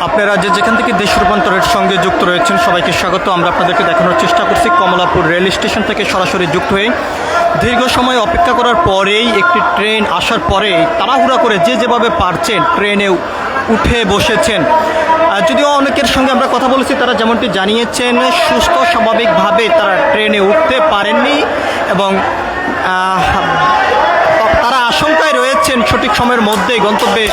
আপনারা যেখান থেকে দেশ রূপান্তরের সঙ্গে যুক্ত রয়েছেন সবাইকে স্বাগত। আমরা আপনাদেরকে দেখানোর চেষ্টা করছি কমলাপুর রেল স্টেশন থেকে সরাসরি যুক্ত হয়ে দীর্ঘ সময় অপেক্ষা করার পরেই একটি ট্রেন আসার পরেই তাড়াহুড়া করে যেভাবে পারছেন ট্রেনে উঠে বসেছেন। যদিও অনেকের সঙ্গে আমরা কথা বলেছি, তারা যেমনটি জানিয়েছেন সুস্থ স্বাভাবিকভাবে তারা ট্রেনে উঠতে পারেননি এবং তারা আশঙ্কায় রয়েছেন সঠিক সময়ের মধ্যে গন্তব্যে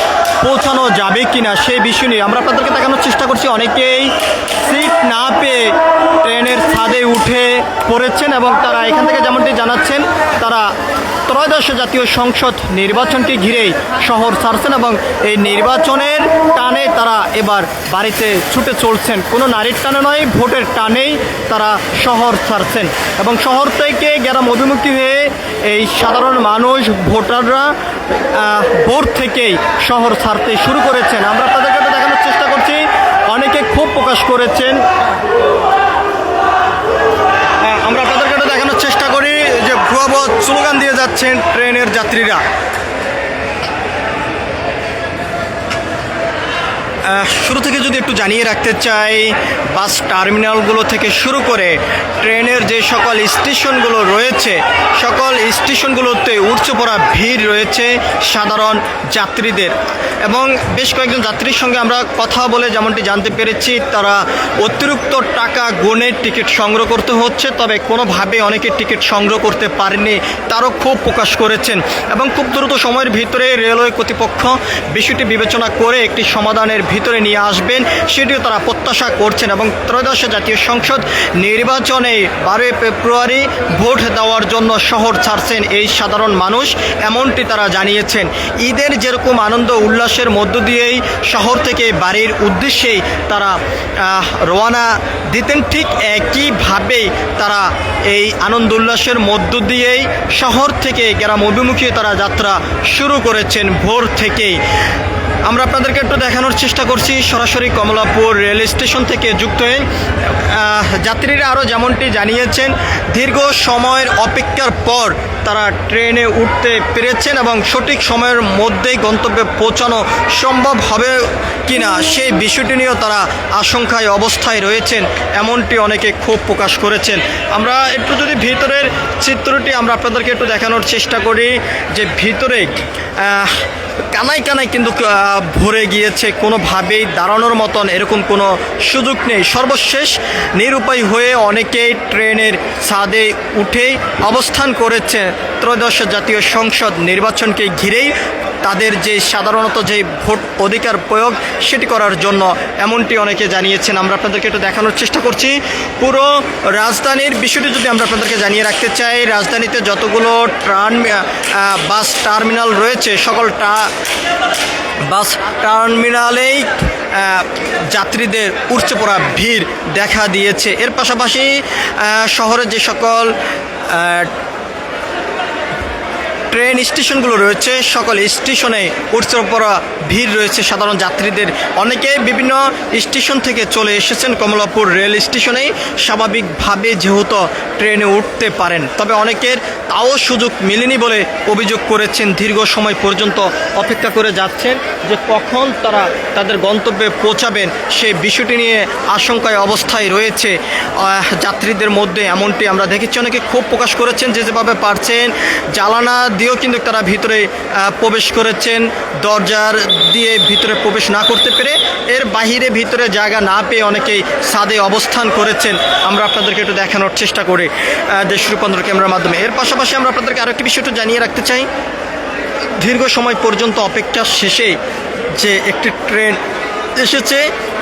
পৌঁছানো যাবে কিনা সেই বিষয় নিয়ে আমরা আপনাদেরকে দেখানোর চেষ্টা করছি। অনেকেই সিট না পেয়ে ট্রেনের ছাদে উঠে পড়েছেন এবং তারা এখান থেকে যেমনটি জানাচ্ছেন তারা ত্রয়োদশ জাতীয় সংসদ নির্বাচনকে ঘিরেই শহর ছাড়ছেন এবং এই নির্বাচনের টানে তারা এবার বাড়িতে ছুটে চলছেন। কোনো নারীর টানে নয়, ভোটের টানেই তারা শহর ছাড়ছেন এবং শহর থেকে গ্রাম অভিমুখী হয়ে এই সাধারণ মানুষ ভোটাররা ভোর থেকেই শহর ছাড়তে শুরু করেছেন। আমরা তাদেরকে দেখানোর চেষ্টা করছি। অনেকে ক্ষোভ প্রকাশ করেছেন। আমরা তাদেরকে দেখানোর চেষ্টা করি যে ভুয়াবহ স্লোগান দিয়ে যাচ্ছেন ট্রেনের যাত্রীরা। শুরু থেকে যদি একটু জানিয়ে রাখতে চাই, বাস টার্মিনালগুলো থেকে শুরু করে ট্রেনের যে সকল স্টেশনগুলো রয়েছে সকল স্টেশনগুলোতে উঠছে পড়া ভিড় রয়েছে সাধারণ যাত্রীদের এবং বেশ কয়েকজন যাত্রীর সঙ্গে আমরা কথা বলে যেমনটি জানতে পেরেছি তারা অতিরিক্ত টাকা গুনে টিকিট সংগ্রহ করতে হচ্ছে, তবে কোনোভাবে অনেকে টিকিট সংগ্রহ করতে পারেনি, তারও ক্ষোভ প্রকাশ করেছেন এবং খুব দ্রুত সময়ের ভিতরে রেলওয়ে কর্তৃপক্ষ বিষয়টি বিবেচনা করে একটি সমাধানের ভিতরে নিয়ে আসবেন সেটিও তারা প্রত্যাশা করছেন এবং ত্রয়োদশ জাতীয় সংসদ নির্বাচনে 12 ফেব্রুয়ারি ভোট দেওয়ার জন্য শহর ছাড়ছেন এই সাধারণ মানুষ, এমনটি তারা জানিয়েছেন। ঈদের যেরকম আনন্দ উল্লাসের মধ্য দিয়েই শহর থেকে বাড়ির উদ্দেশ্যেই তারা রওনা দিতেন, ঠিক একইভাবেই তারা এই আনন্দ উল্লাসের মধ্য দিয়েই শহর থেকে গ্রাম অভিমুখী তারা যাত্রা শুরু করেছেন ভোর থেকেই। আমরা আপনাদেরকে একটু দেখানোর চেষ্টা করছি সরাসরি কমলাপুর রেল স্টেশন থেকে যুক্ত হয়ে। যাত্রীরা আরও যেমনটি জানিয়েছেন দীর্ঘ সময়ের অপেক্ষার পর তারা ট্রেনে উঠতে পেরেছেন এবং সঠিক সময়ের মধ্যেই গন্তব্যে পৌঁছানো সম্ভব হবে কিনা সেই বিষয়টি নিয়েও তারা আশঙ্কায় অবস্থায় রয়েছেন, এমনটি অনেকে ক্ষোভ প্রকাশ করেছেন। আমরা একটু যদি ভিতরের চিত্রটি আমরা আপনাদেরকে একটু দেখানোর চেষ্টা করি যে ভিতরে কানায় কানায় কিন্তু ভরে গিয়েছে, কোনোভাবেই দাঁড়ানোর মতন এরকম কোনো সুযোগ নেই। সর্বশেষ নিরুপায় হয়ে অনেকেই ট্রেনের ছাদে উঠেই অবস্থান করেছে ত্রয়োদশ জাতীয় সংসদ নির্বাচনকে ঘিরেই তাদের যে সাধারণত যে ভোট অধিকার প্রয়োগ সেটি করার জন্য, এমনটি অনেকে জানিয়েছেন। আমরা আপনাদেরকে একটু দেখানোর চেষ্টা করছি পুরো রাজধানীর বিষয়টি যদি আমরা আপনাদেরকে জানিয়ে রাখতে চাই। রাজধানীতে যতগুলো বাস টার্মিনাল রয়েছে সকল বাস টার্মিনালেই যাত্রীদের উঠছে পড়া ভিড় দেখা দিয়েছে। এর পাশাপাশি শহরের যে সকল ট্রেন স্টেশনগুলো রয়েছে সকল স্টেশনে উঠছে পড়া ভিড় রয়েছে সাধারণ যাত্রীদের। অনেকেই বিভিন্ন স্টেশন থেকে চলে এসেছেন কমলাপুর রেল স্টেশনেই স্বাভাবিকভাবে যেহেতু ট্রেনে উঠতে পারেন, তবে অনেকের তাও সুযোগ মেলেনি বলে অভিযোগ করেছেন। দীর্ঘ সময় পর্যন্ত অপেক্ষা করে যাচ্ছেন যে কখন তারা তাদের গন্তব্যে পৌঁছাবেন সেই বিষয়টি নিয়ে আশঙ্কায় অবস্থায় রয়েছে যাত্রীদের মধ্যে, এমনটি আমরা দেখেছি। অনেকে ক্ষোভ প্রকাশ করেছেন যেভাবে পারছেন জ্বালানা দিয়েও কিন্তু তারা ভিতরে প্রবেশ করেছেন, দরজার দিয়ে ভিতরে প্রবেশ না করতে পেরে এর বাহিরে ভিতরে জায়গা না পেয়ে অনেকেই ছাদে অবস্থান করেছেন। আমরা আপনাদেরকে একটু দেখানোর চেষ্টা করি দেশ রূপান্তর ক্যামেরার মাধ্যমে। এর পাশাপাশি আমরা আপনাদেরকে আরেকটি বিষয়টা জানিয়ে রাখতে চাই, দীর্ঘ সময় পর্যন্ত অপেক্ষা শেষে যে একটি ট্রেন এসেছে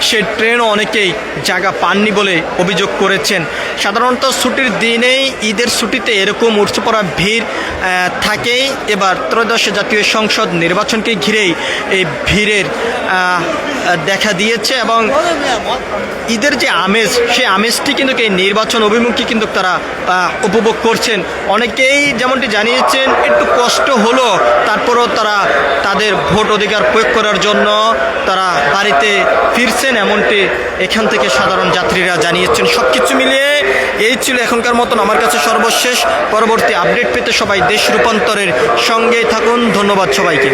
সেই ট্রেনও অনেকেই জায়গা পাননি বলে অভিযোগ করেছেন। সাধারণত ছুটির দিনেই ঈদের ছুটিতে এরকম উঠছে পড়া ভিড় থাকেই, এবার ত্রয়োদশ জাতীয় সংসদ নির্বাচনকে ঘিরেই এই ভিড়ের দেখা দিয়েছে এবং ঈদের যে আমেজ সেই আমেজটি কিন্তু এই নির্বাচন অভিমুখী কিন্তু তারা উপভোগ করছেন। অনেকেই যেমনটি জানিয়েছেন একটু কষ্ট হলো, তারপরও তারা তাদের ভোট অধিকার প্রয়োগ করার জন্য তারা বাড়িতে ফিরছেন, এমনটি এখান থেকে সাধারণ যাত্রীরা জানিয়েছেন। সব কিছু মিলিয়ে এই ছিল এখনকার মতন আমার কাছে সর্বশেষ। পরবর্তী আপডেট পেতে সবাই দেশ রূপান্তরের সঙ্গেই থাকুন। ধন্যবাদ সবাইকে।